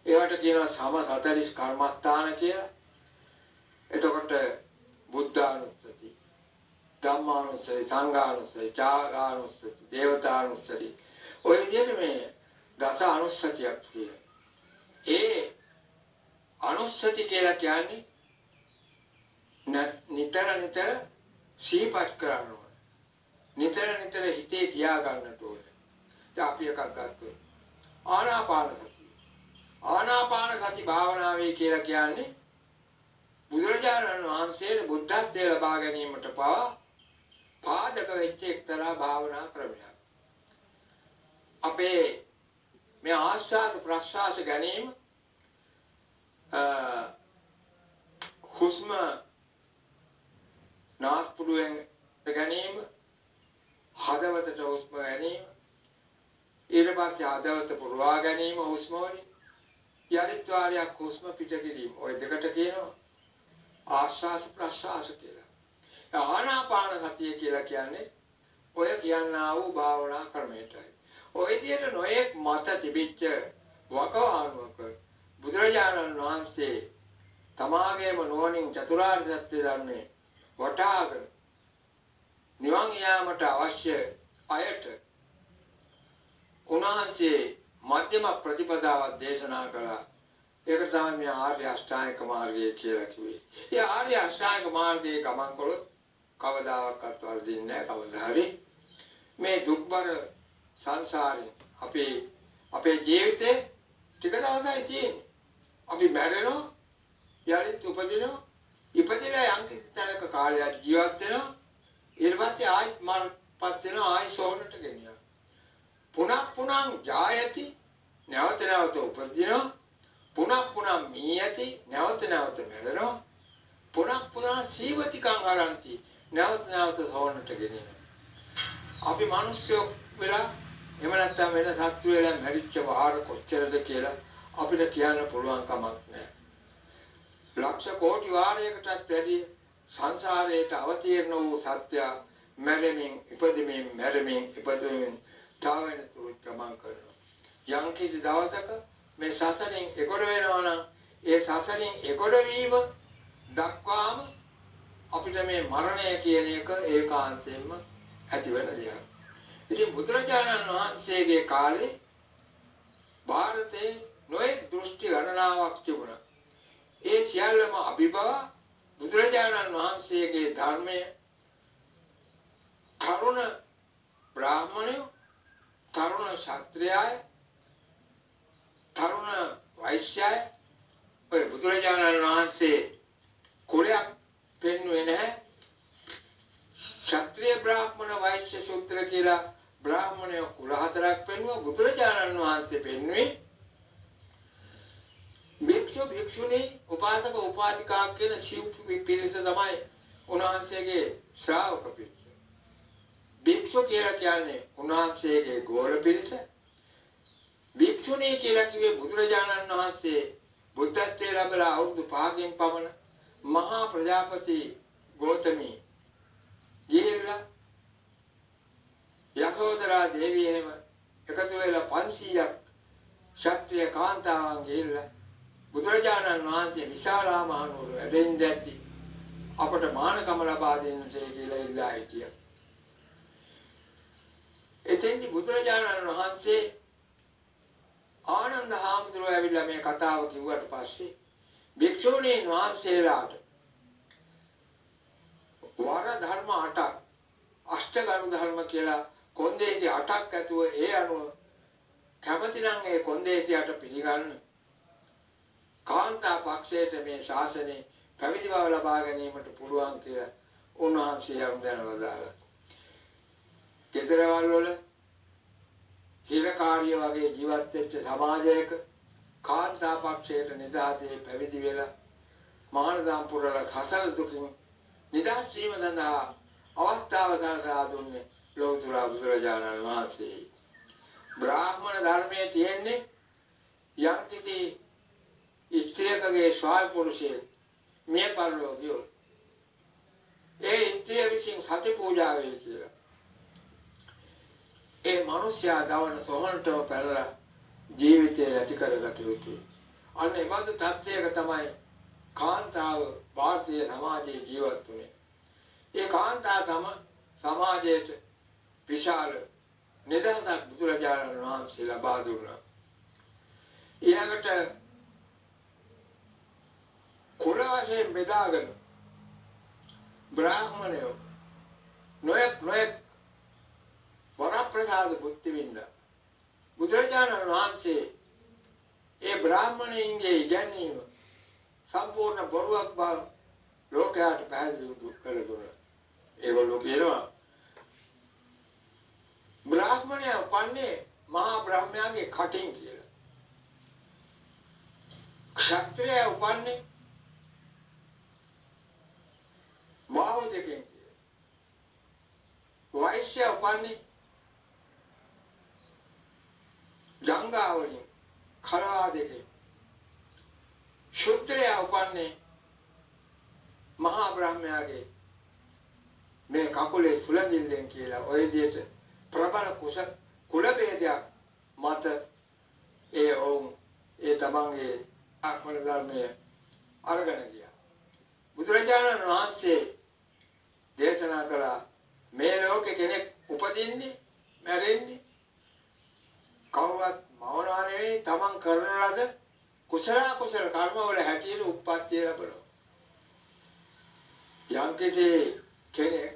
ඒවට කියනවා සම 40 කර්මස්ථාන කියලා. එතකොට බුද්ධානුස්සති, ධම්මානුස්සති, සංඝානුස්සති, ත්‍යාගානුස්සති, දේවතානුස්සති ඔය විදිහට මේ දස අනුස්සතියක් තියෙනවා. ඒ අනුස්සති කියලා කියන්නේ නිතර සිහිපත් කරන්න ඕනේ. නිතර හිතේ තියා ගන්නට ඕනේ. දැන් අපි එකක් ගත්තොත් ආනාපාන සතිය. ආනාපාන සති භාවනාවේ කියලා කියන්නේ බුදුරජාණන් වහන්සේ බුද්ධත්වයට ලබා ගැනීමට පාදක වෙච්ච එක්තරා භාවනා ක්‍රමයක්. අපේ මේ ආස්වාද ප්‍රස්වාස ගැනීම හුස්ම නාස්පුඩුවෙන් ගැනීම හදවතට හුස්ම ගැනීම ඊට පස්සේ හදවත පුරවා ගැනීම හුස්ම වලින් යලිත් වාරයක් හුස්ම පිට කිරීම ඔය දෙකට කියනවා ආස්වාස ප්‍රස්වාස කියලා. ආනාපාන සතිය කියලා කියන්නේ ඔය කියනා වූ භාවනා ක්‍රමයටයි. ඔය විදිහට නොයෙක් මත තිබිච්ච වකවානුවක බුදුරජාණන් වහන්සේ තමාගේම නුවණින් චතුරාර්ය සත්‍ය ධර්මයේ වටහාගෙන නිවන් යාමට අවශ්‍ය අයට උන්වහන්සේ මධ්‍යම ප්‍රතිපදාවක් දේශනා කළා. ඒක තමයි මේ ආර්ය අෂ්ටාංගික මාර්ගය කියලා කිව්වේ. ඒ ආර්ය අෂ්ටාංගික මාර්ගයේ ගමන් කළොත් කවදාවත් වර්ධින්නේ නැහැ. කවදා හරි මේ දුක්බර සංසාරේ අපේ ජීවිතේ ටික දවසයි තියෙන්නේ. අපි මැරෙනවා යලිත් උපදිනවා. ඉපදිලා යම් කිසි තැනක කාලයක් ජීවත් වෙනවා. ඊට පස්සේ ආයෙත් මරපත් වෙනවා ආයෙ සෝනට ගෙනියනවා. පුනః ජායති නැවත නැවත උපදිනවා. පුනః මීයති නැවත නැවත මැරෙනවා. පුනః සීවතිකං හරಂತಿ නැවත නැවත සෝනට ගෙනියනවා. අපි මිනිස්සු වෙලා එහෙම නැත්නම් වෙන සත්තු වෙලා මැරිච්ච වාර කොච්චරද කියලා අපිට කියන්න පුළුවන් කමක් නැහැ. ලක්ෂ කෝටි වාරයකටත් වැඩි සංසාරයට අවතීර්ණ වූ සත්‍ය මැරෙමින් ඉපදෙමින් මැරෙමින් ඉපදෙමින් තාවෙන තුරුත් ගමන් කරනවා. යම් කිසි දවසක මේ සසරින් එගොඩ වෙනවා නම් ඒ සසරින් එගොඩ වීම දක්වාම අපිට මේ මරණය කියන එක ඒකාන්තයෙන්ම ඇති වෙන දෙයක්. ඉතින් බුදුරජාණන් වහන්සේගේ කාලේ ಭಾರತයේ නොයෙක් දෘෂ්ටි ගණනාවක් තිබුණා. ඒ සියල්ලම අභිභව බුදුරජාණන් වහන්සේගේ ධර්මය තරුණ බ්‍රාහ්මණය, තරුණ ක්ෂත්‍රියය, තරුණ වෛශ්‍යය ඔය බුදුරජාණන් වහන්සේ කුලයක් පෙන්වුවේ නැහැ. ක්ෂත්‍රිය බ්‍රාහ්මණ වෛශ්‍ය සූත්‍ර කියලා බ්‍රාහ්මණය කුල හතරක් පෙන්වුවා. බුදුරජාණන් වහන්සේ පෙන්වුවේ භික්ෂු භික්ෂුණී උපාසක උපාසිකා කියන සිව් පිරිස තමයි උන්වහන්සේගේ ශ්‍රාවක පිරිස. භික්ෂු කියලා කියන්නේ උන්වහන්සේගේ ගෝල පිරිස. භික්ෂුණී කියලා කිව්වේ බුදුරජාණන් වහන්සේ බුද්ධත්වයේ ලැබලා අවුරුදු 5කින් පමණ මහා ප්‍රජාපති ගෞතමී ගිහිල්ලා යසෝදරා දේවිය එහෙම එකතු වෙලා 500ක් ක්ෂත්‍රිය කාන්තාවන් ගිහිල්ලා බුදුරජාණන් වහන්සේ විශාලා මහනුවර වැඩෙන් දැද්දි අපට මානකම ලබා දෙන්නට කියලා ඉල්ලා හිටියා. එතෙන්දි බුදුරජාණන් වහන්සේ ආනන්ද හාමුදුරුවෝ ඇවිල්ලා මේ කතාව කිව්වට පස්සේ භික්ෂුණීන් වහන්සේලාට වර ධර්ම 8ක් අෂ්ටගරු ධර්ම කියලා කොන්දේසි 8ක් ඇතුව ඒ අනුව කැමති නම් ඒ කොන්දේසි 8 පිළිගන්න කාන්තා පක්ෂයට මේ ශාසනය පැවිදි බව ලබා ගැනීමට පුළුවන් කියලා උන්වහන්සේ යම්දැනවදාලා. ගෙදරවල් වල හිරකාරිය වගේ ජීවත් වෙච්ච සමාජයක කාන්තා පක්ෂයට නිදහසේ පැවිදි වෙලා මහානදම් පුරලා සසල දුකින් නිදහස් වීම සඳහා අවස්ථාව සලසා දුන්නේ ලෝතුරා බුදුරජාණන් වහන්සේ. බ්‍රාහ්මණ ධර්මයේ තියෙන්නේ යම්කිසි ස්ත්‍රියකගේ ස්වාමි පුරුෂයෙක් මේ පරලෝකියෝ ඒ ස්ත්‍රිය විසින් සති පූජා වේ කියලා. ඒ මිනිස්යා දවන සොහනටම පැනලා ජීවිතය ඇති කරගත යුතුයි. අන්න ඒ බඳු තත්ත්වයක තමයි කාන්තාව ಭಾರತೀಯ සමාජයේ ජීවත් වුනේ. ඒ කාන්තාව තම සමාජයට විශාල නිදහසක් බුදුරජාණන් වහන්සේ ලබා දුන්නා. ඊළඟට කුල වශයෙන් බෙදාගෙන බ්‍රාහ්මණයෝ නොයෙක් වරප්‍රසාද බුද්ධ විඳ බුදුරජාණන් වහන්සේ ඒ බ්‍රාහ්මණයින්ගේ ඉගැන්වීම සම්පූර්ණ බොරුවක් බව ලෝකයට පැහැදිලි කළ දුන්නා. ඒගොල්ලෝ කියනවා බ්‍රාහ්මණයා උපන්නේ මහා බ්‍රහ්මයාගේ කටින් කියලා. ක්ෂත්‍රියයා උපන්නේ බාහුව දෙකෙන් කියලා. වෛශ්‍යයා උපන්නේ ජංගා වලින් කලවා දෙකෙන්. ශුද්‍රයා උපන්නේ මහා බ්‍රහ්මයාගේ මේ කකුලේ සුළඟිල්ලෙන් කියලා ඔය විදිහට ප්‍රබල කුල ભેදයක් මත ඒ තමන්ගේ ආත්ම ධර්මයේ අරගෙන ගියා. බුදුරජාණන් වහන්සේ දේශනා කළා මේ ලෝකේ කෙනෙක් උපදින්නේ මැරෙන්නේ කවුරුත් මවනවා නෙවෙයි තමන් කරන ලද කුසල කර්ම වල හැටියට උප්පත්තිය ලැබෙනවා. යම්කිසි කෙනෙක්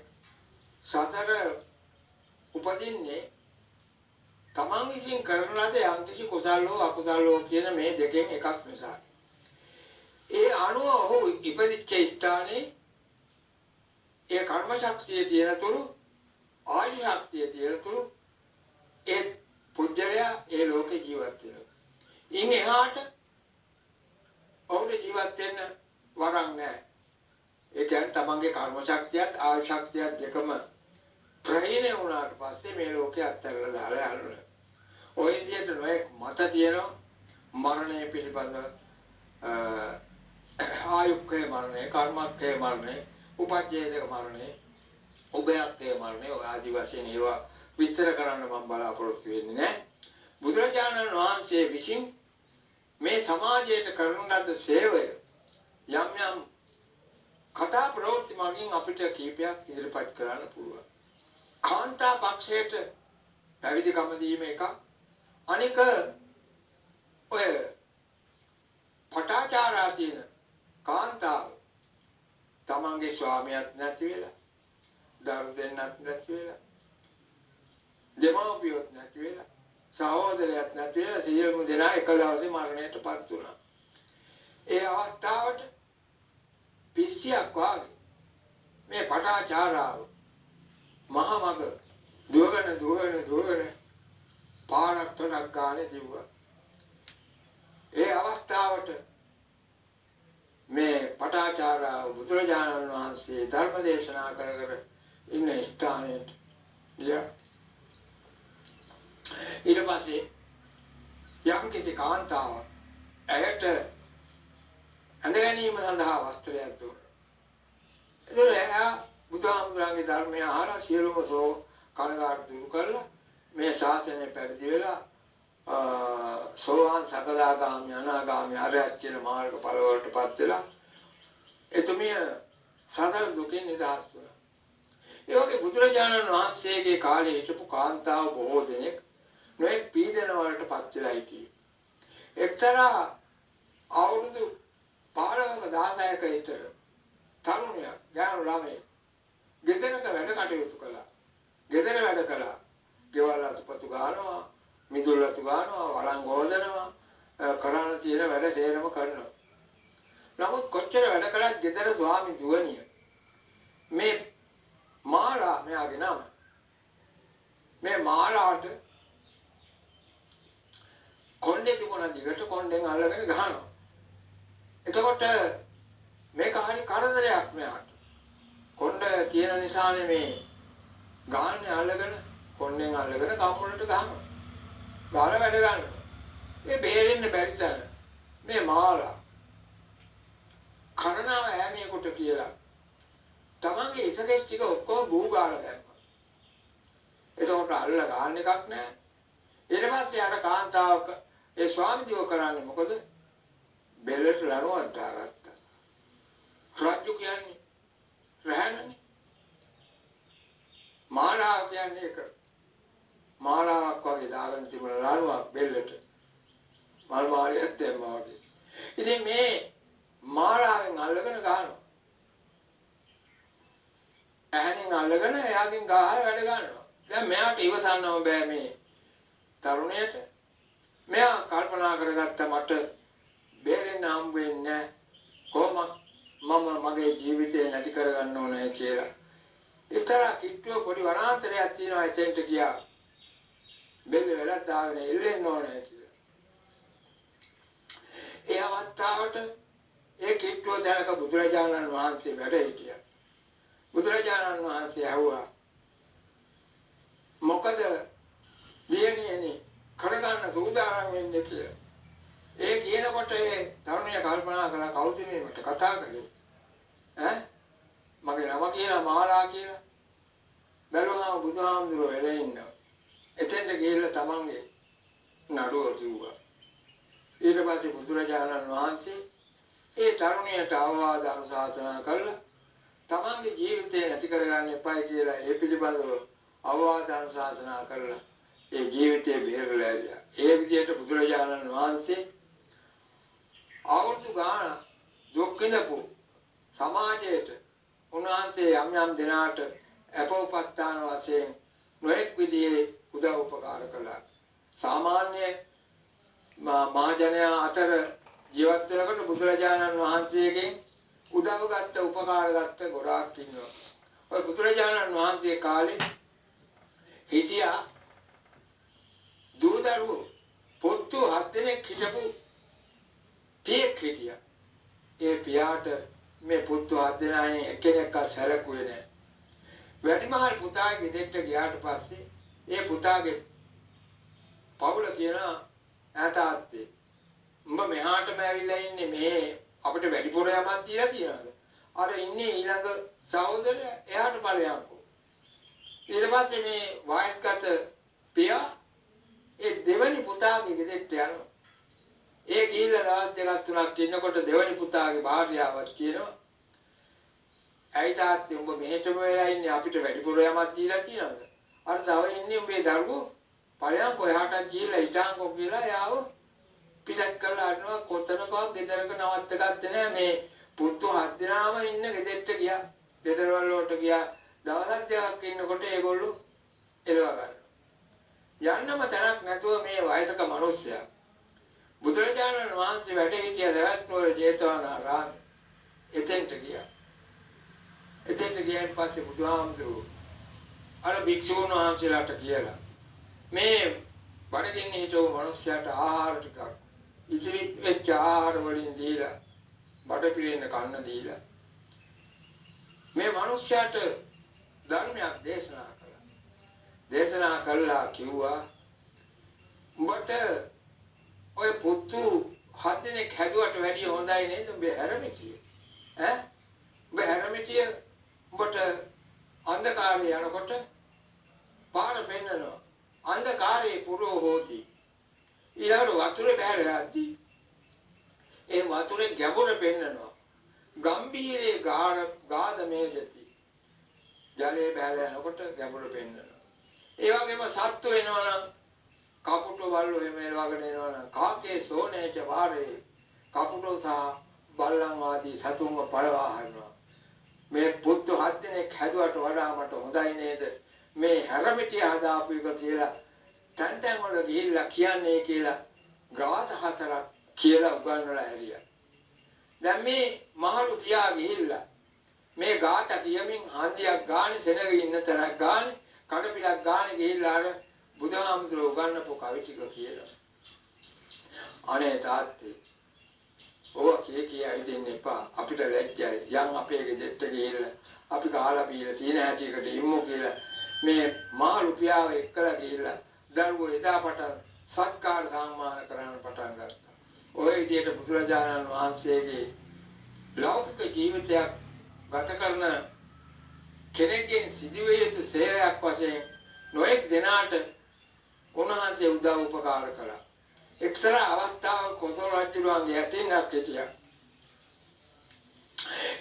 සතර උපදින්නේ තමන් විසින් කරන ලද යම්කිසි කුසල් හෝ අකුසල් හෝ කියන මේ දෙකෙන් එකක් නිසා. ඒ අනුව ඔහු ඉපදිච්ච ස්ථානයේ ඒ කර්ම ශක්තිය තියෙන තුරු ආයු ශක්තිය තියෙන තුරු ඒ පුජ්‍යලයා ඒ ලෝකේ ජීවත් වෙනවා. ඉන් එහාට ඔහුට ජීවත් වෙන්න වරක් නැහැ. ඒ කියන්නේ තමන්ගේ කර්ම ශක්තියත් ආයු ශක්තියත් දෙකම ප්‍රහීන වුණාට පස්සේ මේ ලෝකේ අත්හැරලා දාලා යනවා. ඔය විදිහට නොයෙක් මත තියෙනවා මරණය පිළිබඳව ආයුක්කේ මරණය, කර්මක්කේ මරණය, උපජ්ජේදක මරණය, උභයක්කේ මරණය ඔය ආදි වශයෙන් ඒවා විස්තර කරන්න මම බලාපොරොත්තු වෙන්නේ නැහැ. බුදුරජාණන් වහන්සේ විසින් මේ සමාජයට කරන ලද සේවය යම් යම් කතා ප්‍රවෘත්ති මගින් අපිට කීපයක් ඉදිරිපත් කරන්න පුළුවන්. කාන්තා පක්ෂයට පැවිදිකම දීම එකක්. අනික ඔය පටාචාරා තියෙන කාන්තාව තමන්ගේ ස්වාමියාත් නැති වෙලා, දරු දෙන්නත් නැති වෙලා, දෙමව්පියොත් නැති වෙලා, සහෝදරයත් නැති වෙලා සියලුම දෙනා එක දවසේ මරණයටපත් වුණා. ඒ අවස්ථාවට පිස්සියක් වාගේ මේ පටාචාරාව මහා මග දුවගෙන පාරක් තුනක් ගානේ දිව්වා. ඒ අවස්ථාවට මේ පටාචාරාව බුදුරජාණන් වහන්සේ ධර්ම දේශනා කර ඉන්න ස්ථානයට ගියා. ඊට පස්සේ යම් කිසි කාන්තාවක් ඇයට ඇඳ ගැනීම සඳහා වස්ත්‍රයක් දුන්නා. ඒතර එයා බුදුහාමුදුරන්ගේ ධර්මය අහලා සියලුම කනගාටු දුරු කරලා මේ ශාසනය පැවිදි වෙලා සෝවාන් සකදාගාමී අනාගාමී අරහත් කියන මාර්ගඵල වලටපත් වෙලා එතුමිය සතර දුකින් නිදහස් වුණා. ඒ වගේ බුදුරජාණන් වහන්සේගේ කාලේ හිටපු කාන්තාව බොහෝ දෙනෙක් නොයෙක් පීඩන වලටපත් වෙලා හිටියේ. එක්තරා අවුරුදු 15ක 16ක විතර තරුණියක් ගෑනු ළමයි ගෙදරක වැඩ කටයුතු කළා. ගෙදර වැඩ කළා. ගෙවල් අතුපතු ගන්නවා, මිදුල් අතු ගන්නවා, වළං හොදනවා, කරන්න තියෙන වැඩ තේරම කරනවා. නමුත් කොච්චර වැඩ කළත් ගෙදර ස්වාමි දුවනිය මේ මාලා මෙයාගේ නම මේ මාලාට කොණ්ඩේ තිබුණා දිගට කොණ්ඩෙන් අල්ලගෙන ගහනවා. එතකොට මේක හරි කරදරයක් මෙයාට. කොණ්ඩ තියෙන නිසානේ මේ ගාන්නේ අල්ලගෙන කොණ්ඩෙන් අල්ලගෙන ගම්මුලට ගහනවා. ගාල වැඩ ගන්නවා. මේ බේරෙන්න බැරි තරම මේ මාලා කරනාව ඈමියෙකුට කියලා තමන්ගේ ඉසකෙච්ච එක ඔක්කොම බූ ගාලා දැම්මා. එතකොට අල්ල ගන්න එකක් නැහැ. ඊට පස්සේ අර කාන්තාව ඒ ස්වාමීදිව කරන්නේ මොකද? බෙල්ලට ලණුවක් දාගත්තා. රාජ්‍ය කියන්නේ රහණනේ. මාලාව කියන්නේ ඒක. මාලාවක් වගේ දාගෙන තිබුණ ලණුවක් බෙල්ලට. මල් මාලියක් දැම්මා වගේ. ඉතින් මේ මාලාවෙන් අල්ලගෙන ගන්නවා. ඇහෙනින් අල්ලගෙන එයාගෙන් ගහලා වැඩ ගන්නවා. දැන් මෙයාට ඉවසන්නම බෑ මේ තරුණයට. මෙයා කල්පනා කරගත්ත මට බේරෙන්න හම්බ වෙන්නේ කොහොමද මම මගේ ජීවිතේ නැති කරගන්න ඕනේ කියලා. ඒතරා කිට්ටුව පොඩි වනාන්තරයක් තියෙනවා එතෙන්ට ගියා. බෙල්ල වෙලක් දාගෙන ඉල්ලෙන්න ඕනේ කියලා. ඒ අවස්ථාවට ඒ කිට්ටුව දැනක බුදුරජාණන් වහන්සේ වැඩ හිටියා. බුදුරජාණන් වහන්සේ ඇහුවා මොකද දියණියනි කරගන්න සූදානම් වෙන්නේ කියලා. ඒ කියනකොට ඒ තරුණිය කල්පනා කළා කවුද මේ මට කතා කළේ? මගේ නම කියලා මාලා කියලා. බැලුවාම බුදුහාමුදුරුවෝ වෙලේ ඉන්නවා. එතෙන්ට ගිහිල්ලා තමන්ගේ නඩුව කිව්වා. ඊට පස්සේ බුදුරජාණන් වහන්සේ ඒ තරුණියට අවවාද අනුශාසනා කළා. තමන්ගේ ජීවිතේ නැති කරගන්න එපායි කියලා ඒ පිළිබඳව අවවාද අනුශාසනා කළා. ඒ ජීවිතේ බේරලා ඇරියා. ඒ විදිහට බුදුරජාණන් වහන්සේ අවුරුදු ගාන දුක් විඳපු සමාජයට උන්වහන්සේ යම් යම් දෙනාට අපෝපස්ථාන වශයෙන් නොඑක් විදිහේ උදව් උපකාර කළා. සාමාන්‍ය මහජනයා අතර ජීවත් වෙනකොට බුදුරජාණන් වහන්සේගෙන් උදව් ගත්ත උපකාර ගත්ත ගොඩාක් ඉන්නවා. ඔය බුදුරජාණන් වහන්සේ කාලේ හිටියා දුරදරුවෝ පොත්තු 7 දෙනෙක් හිටපු පියෙක් හිටියා. ඒ පියාට මේ පුතු 7 දෙනායින් එක්කෙනෙක්ව සැලකුවේ නැහැ. වැඩිමහල් පුතාගේ ගෙදරට ගියාට පස්සේ ඒ පුතාගේ පවුල කියනවා ඈතාත්තේ උඹ මෙහාටම ඇවිල්ලා ඉන්නේ මේ අපිට වැඩිපුර යමක් තියලා තියනවාද? අර ඉන්නේ ඊළඟ සහෝදරයා එයාට ඵලයන්කෝ. ඊට පස්සේ මේ වයස්ගත පියා ඒ දෙවනි පුතාගේ ගෙදරට යනවා. ඒ ගිහිල්ලා දවස් දෙකක් තුනක් ඉන්නකොට දෙවනි පුතාගේ භාර්යාවත් කියනවා ඇයි තාත්තේ උඹ මෙහෙටම වෙලා ඉන්නේ අපිට වැඩිපුර යමක් දීලා තියනවාද? අර තව ඉන්නේ උඹේ දරුවෝ ඵලයන් කොහාටද ගිහිල්ලා හිටාන්කෝ කියලා යාව පිටත් කරලා අරනවා කොතනකවත් ගෙදරක නවත්ත ගත්තේ නැහැ. මේ පුතු 7 දෙනාම ඉන්න ගෙදරට ගියා. ගෙදර වලට ගියා. දවස් දෙකක් ඉන්නකොට ඒගොල්ලෝ එළව ගන්නවා. යන්නම තැනක් නැතුව මේ වයසක මිනිස්සයා බුදුරජාණන් වහන්සේ වැඩ සිටිය දවස් නුවර ජේතවනාරාම එතෙන්ට ගියා. එතෙන්ට ගියන් පස්සේ බුදුහාමුදුරුවෝ අර භික්ෂුන් වහන්සේලාට කියලා මේ බඩගින්න හිටව මිනිස්සයාට ආහාර ටිකක් ඉතිරි වෙච්ච ආහාර වලින් දීලා බඩ පිරෙන්න කන්න දීලා මේ මිනිස්සයාට ධර්මයක් දේශනා කළා. දේශනා කළා කිව්වා උඹට ඔය පුතු 7 දෙනෙක් හැදුවට වැඩිය හොඳයි නේද උඹ හැරමිටිය? ඈ උඹ හැරමිටිය උඹට අන්ධකාරය යනකොට පාර පෙන්නනවා. අන්ධකාරයේ පුරෝ හෝති. ඊළඟ වතුරේ බහැලා යද්දී ඒ වතුරේ ගැඹුර පෙන්නනවා. ගම්බීරේ ගාදමේජති. ජලයේ බහැලා යනකොට ගැඹුර පෙන්නනවා. ඒ වගේම සත්තු වෙනවනම් කපුටෝ බල්ලෝ එහෙම එලවගෙන එනවනම් කාකේ සෝනේච වාරේ කපුටෝ සහ බල්ලන් ආදී සතුන්ව පළවා හරිනවා. මේ පුතු 7 දෙනෙක් හැදුවට වඩා මට හොඳයි නේද මේ හැරමිටිය හදාපු එක කියලා තැන් වල ගිහිල්ලා කියන්නේ කියලා ගාත 4ක් කියලා උගන්වලා හැරියා. දැන් මේ මහලු කියා ගිහිල්ලා මේ ගාත කියමින් හන්දියක් ගානේ සෙනග ඉන්න තරක් ගානේ කඩපිලක් ගානේ ගිහිල්ලා අර බුදුහාමුදුරුවෝ උගන්වපු කවි ටික කියලා. අනේ තාත්තේ ඔවා කිය ඉදින්න එපා. අපිට ලැජ්ජයි. යන් අපේ ගෙදරට ගිහිල්ලා අපි කාලා බීලා තියෙන හැටියකට ඉම්මු කියලා මේ මාළු පියාව එක්කලා ගිහිල්ලා දරුවෝ එදා පටන් සත්කාර සම්මාන කරන්න පටන් ගත්තා. ඔය විදිහට බුදුරජාණන් වහන්සේගේ ලෞකික ජීවිතයක් ගත කරන කෙනෙක්ගෙන් සිදුවිය යුතු සේවයක් වශයෙන් නොඑක් දෙනාට උන්වහන්සේ උදව් උපකාර කළා. එක්තරා අවස්ථාවක කොසල් රජුගේ ඇතින්නක් හිටියා.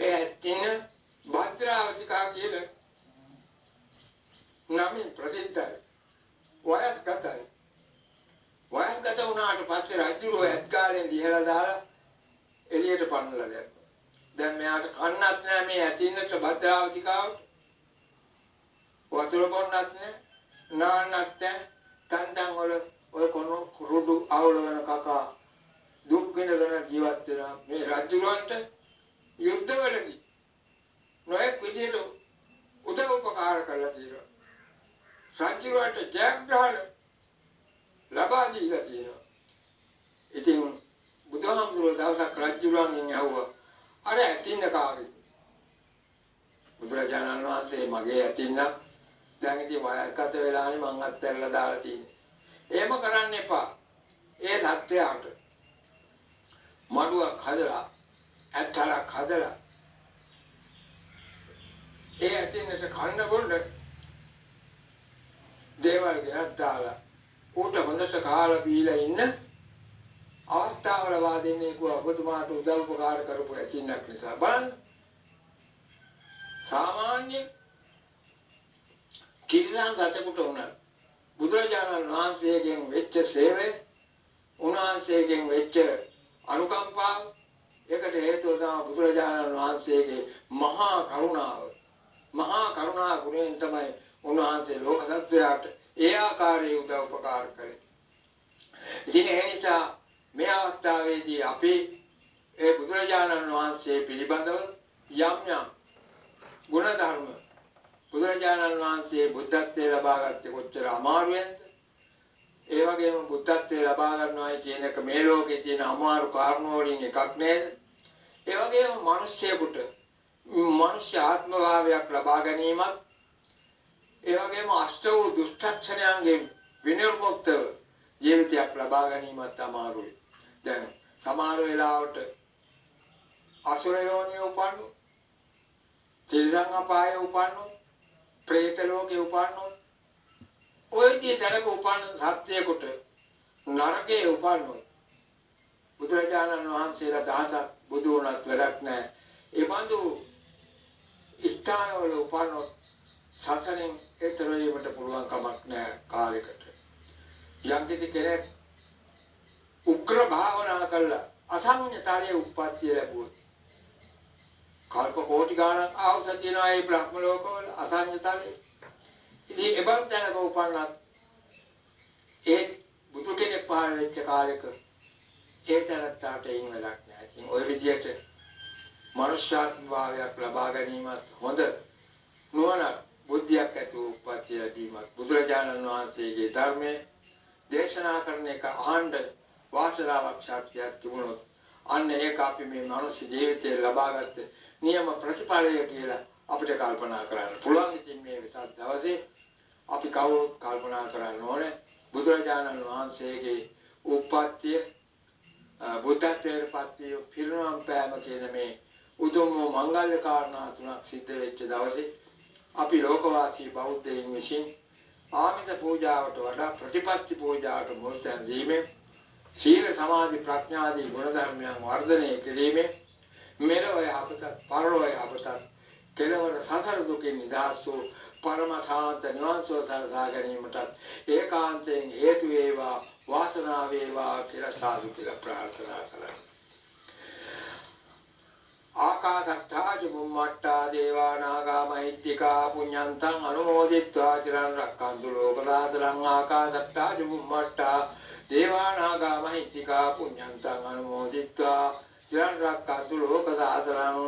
ඒ ඇතින්න භද්‍රාවතිකා කියන නමින් ප්‍රසිද්ධයි. වයස්ගතයි. වයස්ගත වුණාට පස්සේ රජුරෝ ඇත්කාලෙන් දිහලා දාලා එළියට පන්නලා දැම්මා. දැන් මෙයාට කන්නත් නැහැ මේ ඇතින්නට භද්‍රාවතිකාවට. වතුර බොන්නත් නැහැ. නාන්නත් නැහැ. තන්දන් වල ඔය කොන කුරුඩු අවුලවන කකා දුක් විඳගෙන ජීවත් වෙනා මේ රජුරවන්ට යුද්ධවලදී නොයෙක් විදිහට උදව් උපකාර කළා කියලා. රජුරවන්ට ජයග්‍රහණ ලබා දීලා තියෙනවා. ඉතින් බුදුහාමුදුරුවෝ දවසක් රජුරවන්ගෙන් ඇහුවා අර ඇතින්න කාගේ? බුදුරජාණන් වහන්සේ මගේ ඇතින්න දැන් ඉතින් වයස්ගත වෙලානේ මං අත්හැරලා දාලා තියෙන්නේ. එහෙම කරන්න එපා. ඒ සත්‍යයට මඩුවක් හදලා ඇත්තලක් හදලා ඒ ඇතින්නට කන්න බොන්න දේවල් ගෙනත් දාලා ඌට හොඳට කාලා බීලා ඉන්න අවස්ථාවල වාදින්නේ ඔබතුමාට උදව් උපකාර කරපු ඇතින්නක් නිසා බලන්න. සාමාන්‍ය කිරිසන් සතෙකුට උනත් බුදුරජාණන් වහන්සේගෙන් වෙච්ච සේවය, උන්වහන්සේගෙන් වෙච්ච අනුකම්පාව, ඒකට හේතුව තමයි බුදුරජාණන් වහන්සේගේ මහා කරුණාව. මහා කරුණා ගුණයෙන් තමයි උන්වහන්සේ ලෝක සත්වයාට ඒ ආකාරයේ උදව් උපකාර කළේ. ඉතින් ඒ නිසා මේ අවස්ථාවේදී අපි ඒ බුදුරජාණන් වහන්සේ පිළිබඳව යම් ගුණධර්ම බුදුරජාණන් වහන්සේ බුද්ධත්වයේ ලබාගත්තේ කොච්චර අමාරුවෙන්ද? ඒ වගේම බුද්ධත්වයේ ලබා ගන්නවායි කියන එක මේ ලෝකේ තියෙන අමාරු කාරණා වලින් එකක් නේද? ඒ වගේම මිනිස්සෙකුට මනුෂ්‍ය ආත්ම භාවයක් ලබා ගැනීමත් ඒ වගේම අෂ්ට වූ දුෂ්ටක්ෂණයන්ගෙන් විනිර්මුක්තව ජීවිතයක් ලබා ගැනීමත් අමාරුයි. දැන් සමහර වෙලාවට අසුර යෝනිය උපන්නු, තිරිසන් අපායේ උපන්නු, പ്രേත ලෝකේ උපන්නු, ඔය විදිහට උපන්න සත්‍යයකට නරකයේ උපන්නු. බුදුරජාණන් වහන්සේලා දහසක් බුදු වුණත් වැඩක් නැහැ. ඒ බඳු ස්ථානවල උපන්නොත් සසරෙන් එතර වීමට පුළුවන් කමක් නැහැ කාලයකට. යම්කිසි කෙනෙක් උග්‍ර භාවනා කළා අසංඥතරයේ උප්පත්තිය ලැබුවොත් කල්ප කෝටි ගණන් ආවස තියෙනවා ඒ බ්‍රහ්ම ලෝකවල අසංඥතරයේ. ඉතින් එබන් තැනක උපන්නත් ඒ බුදු කෙනෙක් පහළ වෙච්ච කාලෙක ඒ තැනට එයින් වැඩක් නැහැ. ඉතින් ওই විදිහට මනුෂ්‍යාත්ම භාවයක් ලබා ගැනීමත් හොඳ නුවණ බුද්ධියක් ඇතුව උප්පත්තිය ලැබීමත් බුදුරජාණන් වහන්සේගේ ධර්මයේ දේශනා කරන එක ආණ්ඩ වාසනාවක් ශක්තියක් තිබුණොත් අන්න ඒක අපි මේ මනුෂ්‍ය ජීවිතේ ලබාගත්ත නියම ප්‍රතිඵලය කියලා අපිට කල්පනා කරන්න පුළුවන්. ඉතින් මේ විසත් දවසේ අපි කවුරුත් කල්පනා කරන්න ඕනේ බුදුරජාණන් වහන්සේගේ උප්පත්තිය බුද්ධත්වයට පත්විය පිරිනමන පෑම කියන මේ උතුම් මංගල්‍ය කාරණා තුනක් සිද්ධ වෙච්ච දවසේ අපි ලෝකවාසී බෞද්ධයින් විසින් ආමිත පූජාවට වඩා ප්‍රතිපත්ති පූජාවට මුල් තැන දීමෙන් සීල සමාධි ප්‍රඥාදී ගුණ ධර්මයන් වර්ධනය කිරීමෙන් මෙලොව යහපත පරලොව යහපත කෙලවර සසර දුකින් නිදහස් වූ පරම ශාන්ත නිවන් සුව සලසා ගැනීමට ඒකාන්තයෙන් හේතු වේවා වාසනාව වේවා කියලා සාදු කියලා ප්‍රාර්ථනා කරා. ආකාශට්ටා චුම්මට්ටා දේවා නාග මහිත්‍තිකා පුඤ්ඤන්තං අනුමෝදිත්වා චිරන් රක්ඛන්තු ලෝක සාසනං ආකාශට්ටා චුම්මට්ටා දේවා නාග මහිත්‍තිකා පුඤ්ඤන්තං අනුමෝදිත්වා චිරන් රක්ඛන්තු ලෝක සාසනං